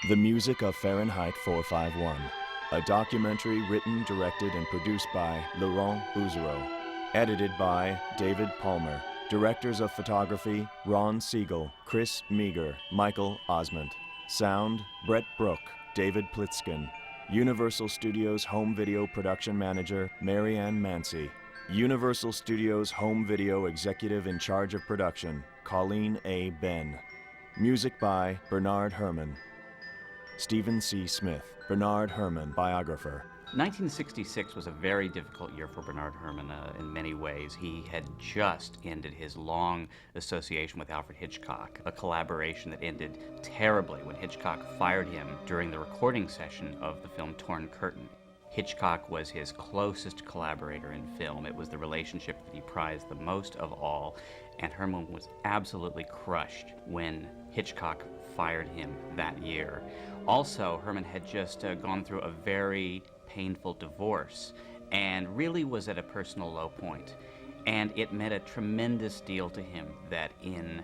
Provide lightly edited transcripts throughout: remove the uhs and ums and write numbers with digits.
The Music of Fahrenheit 451, a documentary written, directed, and produced by Laurent Bouzereau. Edited by David Palmer. Directors of photography, Ron Siegel, Chris Meager, Michael Osment. Sound, Brett Brook, David Plitzkin. Universal Studios Home Video Production Manager, Marianne Mancy. Universal Studios Home Video Executive in charge of production, Colleen A. Benn. Music by Bernard Herrmann. Stephen C. Smith, Bernard Herrmann, biographer. 1966 was a very difficult year for Bernard Herrmann in many ways. He had just ended his long association with Alfred Hitchcock, a collaboration that ended terribly when Hitchcock fired him during the recording session of the film Torn Curtain. Hitchcock was his closest collaborator in film. It was the relationship that he prized the most of all, and Herrmann was absolutely crushed when Hitchcock fired him that year. Also, Herrmann had just gone through a very painful divorce and really was at a personal low point. And it meant a tremendous deal to him that in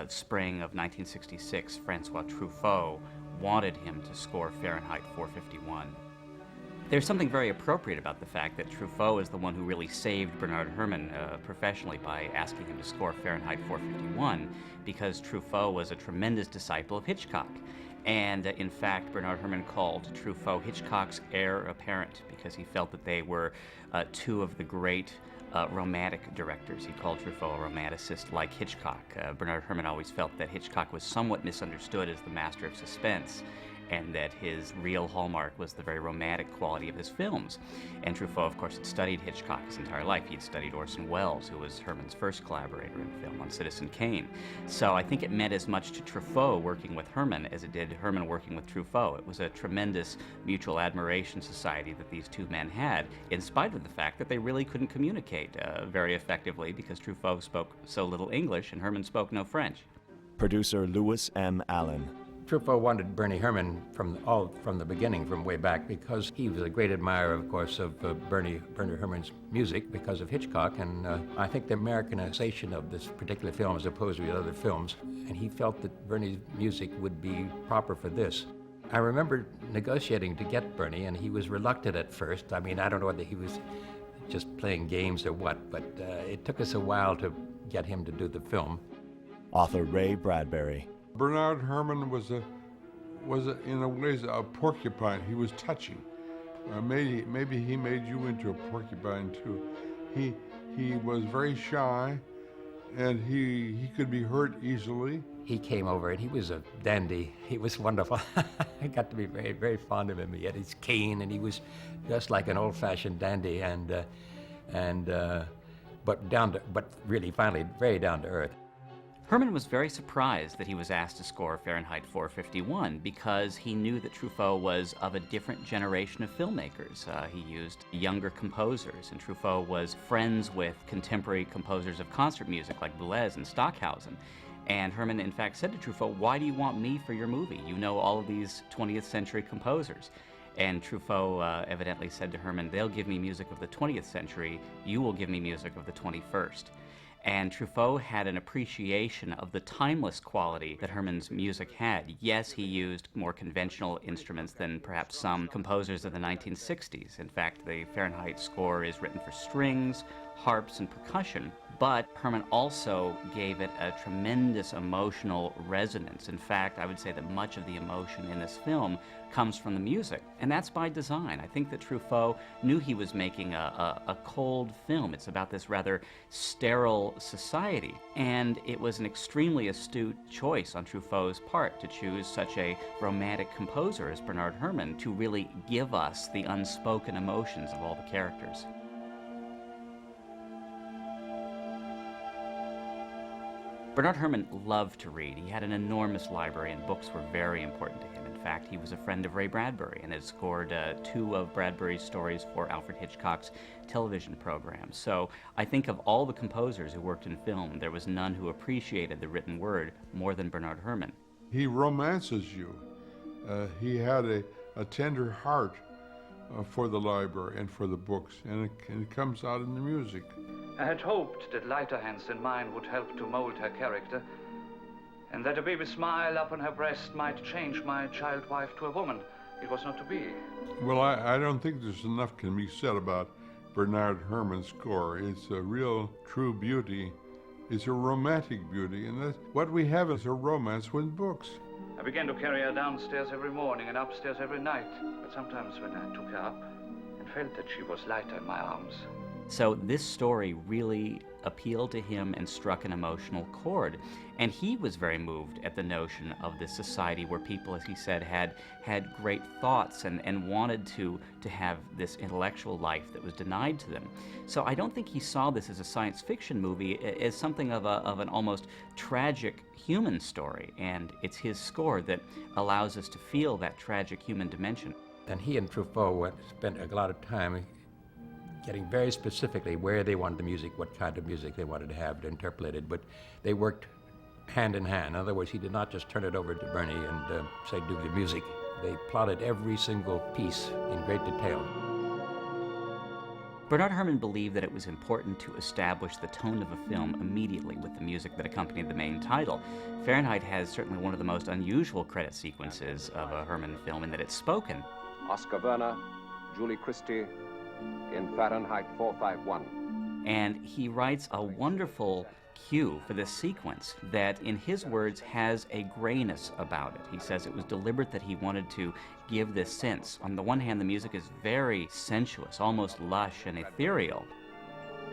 spring of 1966, François Truffaut wanted him to score Fahrenheit 451. There's something very appropriate about the fact that Truffaut is the one who really saved Bernard Herrmann professionally by asking him to score Fahrenheit 451, because Truffaut was a tremendous disciple of Hitchcock. And in fact, Bernard Herrmann called Truffaut Hitchcock's heir apparent because he felt that they were two of the great romantic directors. He called Truffaut a romanticist like Hitchcock. Bernard Herrmann always felt that Hitchcock was somewhat misunderstood as the master of suspense, and that his real hallmark was the very romantic quality of his films. And Truffaut, of course, had studied Hitchcock his entire life. He'd studied Orson Welles, who was Herrmann's first collaborator in film on Citizen Kane. So I think it meant as much to Truffaut working with Herrmann as it did Herrmann working with Truffaut. It was a tremendous mutual admiration society that these two men had, in spite of the fact that they really couldn't communicate very effectively because Truffaut spoke so little English and Herrmann spoke no French. Producer Lewis M. Allen. Truffaut wanted Bernie Herrmann from the beginning, from way back, because he was a great admirer, of course, of Bernie Herrmann's music because of Hitchcock, and I think the Americanization of this particular film as opposed to the other films, and he felt that Bernie's music would be proper for this. I remember negotiating to get Bernie, and he was reluctant at first. I mean, I don't know whether he was just playing games or what, but it took us a while to get him to do the film. Author Ray Bradbury. Bernard Herrmann was in a ways a porcupine. He was touching. Maybe he made you into a porcupine too. He was very shy, and he could be hurt easily. He came over and he was a dandy. He was wonderful. I got to be very, very fond of him. He had his cane and he was just like an old-fashioned dandy, but really finally very down to earth. Herrmann was very surprised that he was asked to score Fahrenheit 451 because he knew that Truffaut was of a different generation of filmmakers. He used younger composers, and Truffaut was friends with contemporary composers of concert music like Boulez and Stockhausen. And Herrmann, in fact, said to Truffaut, "Why do you want me for your movie? You know all of these 20th century composers." And Truffaut evidently said to Herrmann, "They'll give me music of the 20th century, you will give me music of the 21st. And Truffaut had an appreciation of the timeless quality that Herrmann's music had. Yes, he used more conventional instruments than perhaps some composers of the 1960s. In fact, the Fahrenheit score is written for strings, harps, and percussion, but Herrmann also gave it a tremendous emotional resonance. In fact, I would say that much of the emotion in this film comes from the music, and that's by design. I think that Truffaut knew he was making a cold film. It's about this rather sterile society, and it was an extremely astute choice on Truffaut's part to choose such a romantic composer as Bernard Herrmann to really give us the unspoken emotions of all the characters. Bernard Herrmann loved to read. He had an enormous library, and books were very important to him. In fact, he was a friend of Ray Bradbury and had scored two of Bradbury's stories for Alfred Hitchcock's television programs. So I think of all the composers who worked in film, there was none who appreciated the written word more than Bernard Herrmann. He romances you. He had a tender heart for the library and for the books, and it comes out in the music. I had hoped that lighter hands than mine would help to mold her character. And that a baby smile upon her breast might change my child wife to a woman. It was not to be. Well, I don't think there's enough can be said about Bernard Herrmann's score. It's a real, true beauty. It's a romantic beauty, and that's what we have is a romance with books. I began to carry her downstairs every morning and upstairs every night. But sometimes when I took her up and felt that she was lighter in my arms. So this story really appealed to him and struck an emotional chord. And he was very moved at the notion of this society where people, as he said, had great thoughts and wanted to have this intellectual life that was denied to them. So I don't think he saw this as a science fiction movie, as something of an almost tragic human story. And it's his score that allows us to feel that tragic human dimension. And he and Truffaut spent a lot of time getting very specifically where they wanted the music, what kind of music they wanted to have interpreted, but they worked hand in hand. In other words, he did not just turn it over to Bernie and say, do the music. They plotted every single piece in great detail. Bernard Herrmann believed that it was important to establish the tone of a film immediately with the music that accompanied the main title. Fahrenheit has certainly one of the most unusual credit sequences of a Herrmann film in that it's spoken. Oskar Werner, Julie Christie, in Fahrenheit 451. And he writes a wonderful cue for this sequence that, in his words, has a grayness about it. He says it was deliberate, that he wanted to give this sense. On the one hand, the music is very sensuous, almost lush and ethereal.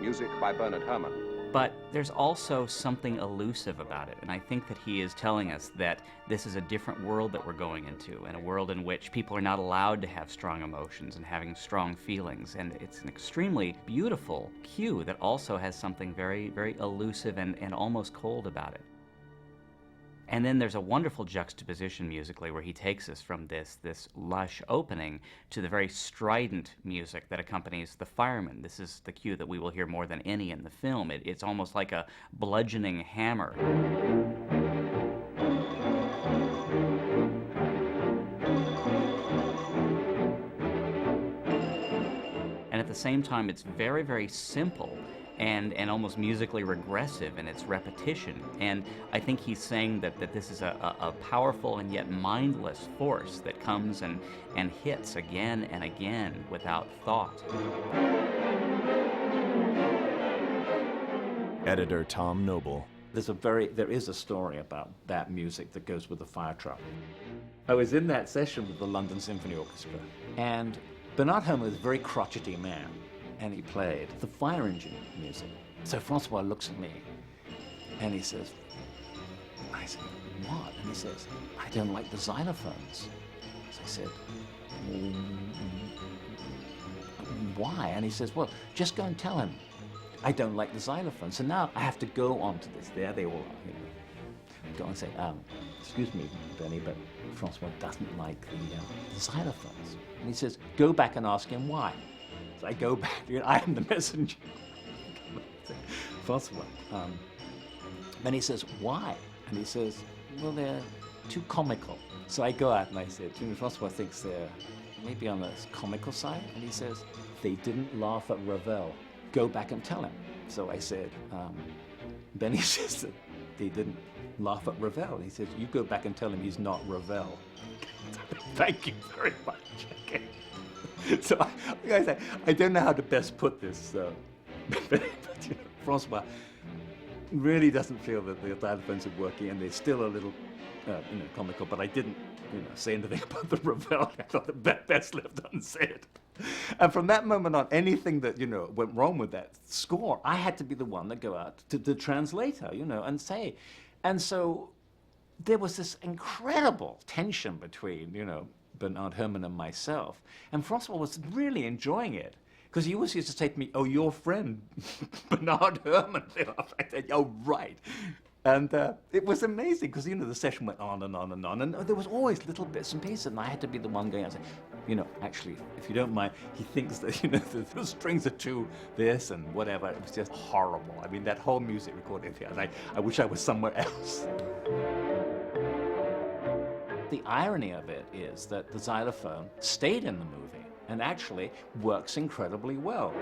Music by Bernard Herrmann. But there's also something elusive about it, and I think that he is telling us that this is a different world that we're going into, and a world in which people are not allowed to have strong emotions and having strong feelings, and it's an extremely beautiful cue that also has something very, very elusive and almost cold about it. And then there's a wonderful juxtaposition musically where he takes us from this lush opening to the very strident music that accompanies the firemen. This is the cue that we will hear more than any in the film. It's almost like a bludgeoning hammer. And at the same time, it's very, very simple and almost musically regressive in its repetition. And I think he's saying that this is a powerful and yet mindless force that comes and hits again and again without thought. Editor Tom Noble. There is a story about that music that goes with the fire truck. I was in that session with the London Symphony Orchestra, and Bernard Herrmann was a very crotchety man, and he played the fire engine music. So Francois looks at me, and he says, I said, what? And he says, I don't like the xylophones. So I said, why? And he says, well, just go and tell him I don't like the xylophone. So now I have to go on to this. There they all are, go and say, excuse me, Benny, but Francois doesn't like the xylophones. And he says, go back and ask him why. So I go back, I am the messenger. Francois. Then he says, why? And he says, well, they're too comical. So I go out and I said, Francois thinks they're maybe on the comical side. And he says, they didn't laugh at Ravel. Go back and tell him. So I said, Benny says that they didn't laugh at Ravel. He says, you go back and tell him he's not Ravel. Thank you very much. Okay. So I don't know how to best put this, but Francois really doesn't feel that the xylophones are working, and they're still a little comical, but I didn't say anything about the Ravel. I thought the best left unsaid. And from that moment on, anything that went wrong with that score, I had to be the one that go out to the translator, and say. And so there was this incredible tension between, Bernard Herrmann and myself. And Francois was really enjoying it, because he always used to say to me, oh, your friend, Bernard Herrmann. I said, oh, right. And it was amazing, because, the session went on and on and on. And there was always little bits and pieces, and I had to be the one going out and saying, actually, if you don't mind, he thinks that, the strings are too this and whatever. It was just horrible. I mean, that whole music recording thing, I wish I was somewhere else. The irony of it is that the xylophone stayed in the movie and actually works incredibly well.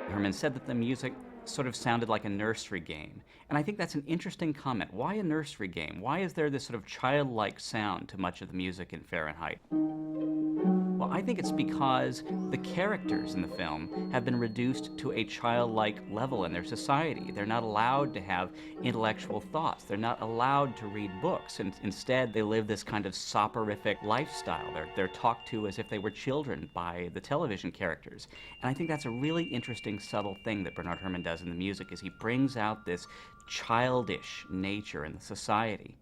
Herrmann said that the music sort of sounded like a nursery game. And I think that's an interesting comment. Why a nursery game? Why is there this sort of childlike sound to much of the music in Fahrenheit? Well, I think it's because the characters in the film have been reduced to a childlike level in their society. They're not allowed to have intellectual thoughts. They're not allowed to read books. And instead, they live this kind of soporific lifestyle. They're talked to as if they were children by the television characters. And I think that's a really interesting, subtle thing that Bernard Herrmann does in the music, is he brings out this childish nature in the society.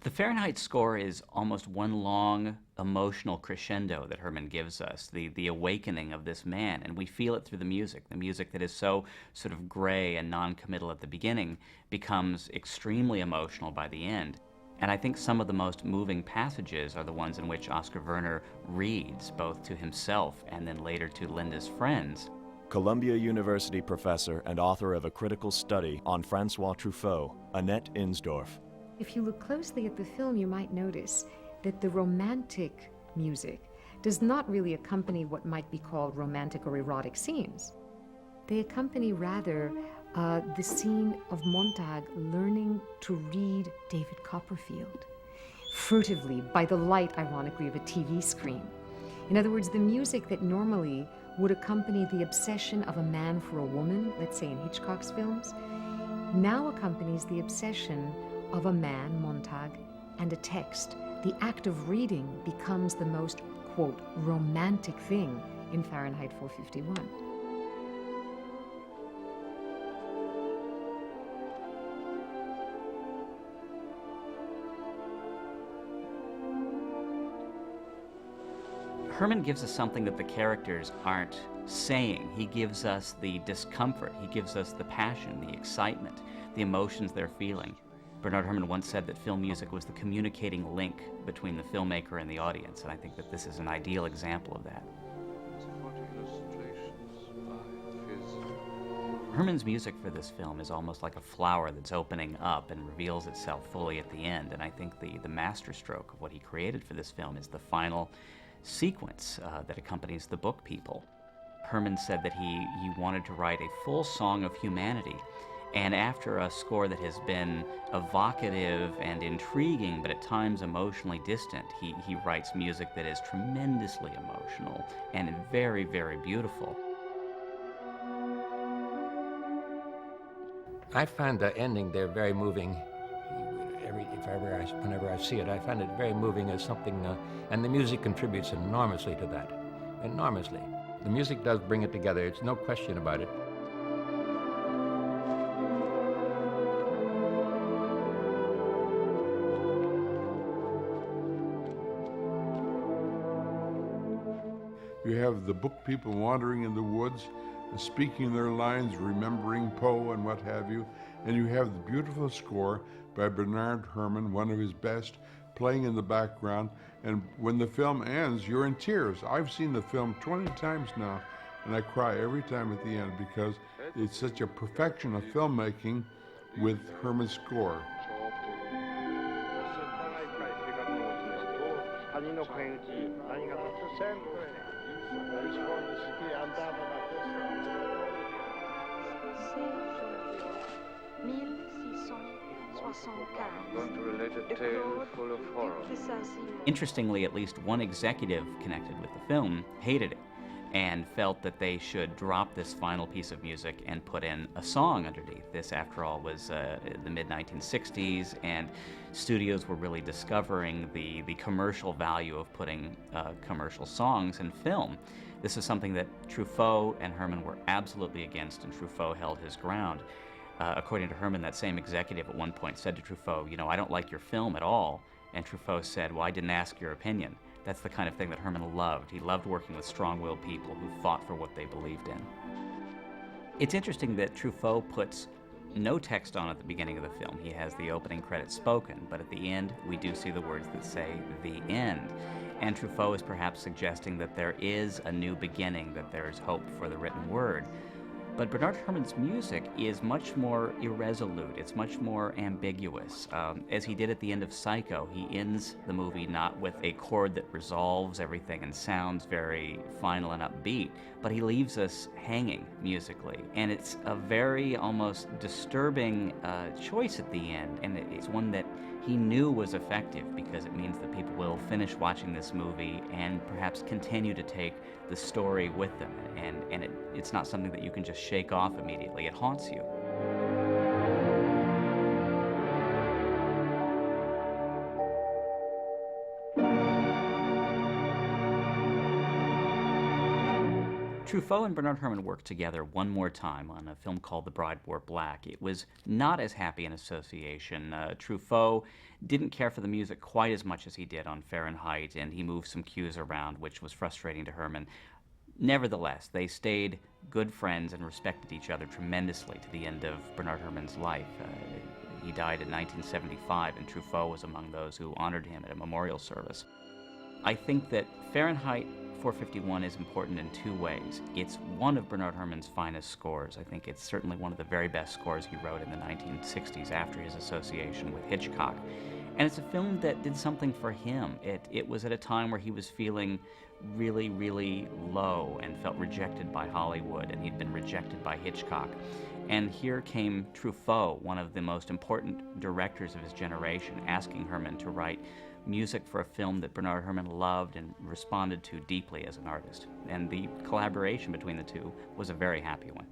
The Fahrenheit score is almost one long emotional crescendo that Herrmann gives us, the awakening of this man, and we feel it through the music that is so sort of gray and non-committal at the beginning becomes extremely emotional by the end. And I think some of the most moving passages are the ones in which Oskar Werner reads, both to himself and then later to Linda's friends. Columbia University professor and author of a critical study on François Truffaut, Annette Insdorf. If you look closely at the film, you might notice that the romantic music does not really accompany what might be called romantic or erotic scenes. They accompany rather the scene of Montag learning to read David Copperfield, furtively, by the light, ironically, of a TV screen. In other words, the music that normally would accompany the obsession of a man for a woman, let's say in Hitchcock's films, now accompanies the obsession of a man, Montag, and a text. The act of reading becomes the most, quote, romantic thing in Fahrenheit 451. Herrmann gives us something that the characters aren't saying. He gives us the discomfort, he gives us the passion, the excitement, the emotions they're feeling. Bernard Herrmann once said that film music was the communicating link between the filmmaker and the audience, and I think that this is an ideal example of that. Herrmann's music for this film is almost like a flower that's opening up and reveals itself fully at the end, and I think the masterstroke of what he created for this film is the final sequence that accompanies the book People. Herrmann said that he wanted to write a full song of humanity, and after a score that has been evocative and intriguing, but at times emotionally distant, he writes music that is tremendously emotional and very, very beautiful. I find the ending there very moving. Whenever I see it, I find it very moving as something, and the music contributes enormously to that, enormously. The music does bring it together, it's no question about it. You have the book people wandering in the woods, speaking their lines, remembering Poe and what have you, and you have the beautiful score by Bernard Herrmann, one of his best, playing in the background, and when the film ends, you're in tears. I've seen the film 20 times now, and I cry every time at the end because it's such a perfection of filmmaking with Herrmann's score. Going to relate a tale full of horror. Interestingly, at least one executive connected with the film hated it and felt that they should drop this final piece of music and put in a song underneath. This, after all, was the mid-1960s, and studios were really discovering the commercial value of putting commercial songs in film. This is something that Truffaut and Herrmann were absolutely against, and Truffaut held his ground. According to Herrmann, that same executive at one point said to Truffaut, "You know, I don't like your film at all." And Truffaut said, "Well, I didn't ask your opinion." That's the kind of thing that Herrmann loved. He loved working with strong-willed people who fought for what they believed in. It's interesting that Truffaut puts no text on at the beginning of the film. He has the opening credits spoken, but at the end, we do see the words that say, "The end." And Truffaut is perhaps suggesting that there is a new beginning, that there is hope for the written word. But Bernard Herrmann's music is much more irresolute. It's much more ambiguous. As he did at the end of Psycho, he ends the movie not with a chord that resolves everything and sounds very final and upbeat, but he leaves us hanging musically. And it's a very almost disturbing choice at the end, and it's one that he knew was effective because it means that people will finish watching this movie and perhaps continue to take the story with them. And it's not something that you can just shake off immediately. It haunts you. Truffaut and Bernard Herrmann worked together one more time on a film called The Bride Wore Black. It was not as happy an association. Truffaut didn't care for the music quite as much as he did on Fahrenheit, and he moved some cues around, which was frustrating to Herrmann. Nevertheless, they stayed good friends and respected each other tremendously to the end of Bernard Herrmann's life. He died in 1975, and Truffaut was among those who honored him at a memorial service. I think that Fahrenheit 451 is important in two ways. It's one of Bernard Herrmann's finest scores. I think it's certainly one of the very best scores he wrote in the 1960s after his association with Hitchcock. And it's a film that did something for him. It was at a time where he was feeling really, really low and felt rejected by Hollywood, and he'd been rejected by Hitchcock. And here came Truffaut, one of the most important directors of his generation, asking Herrmann to write music for a film that Bernard Herrmann loved and responded to deeply as an artist. And the collaboration between the two was a very happy one.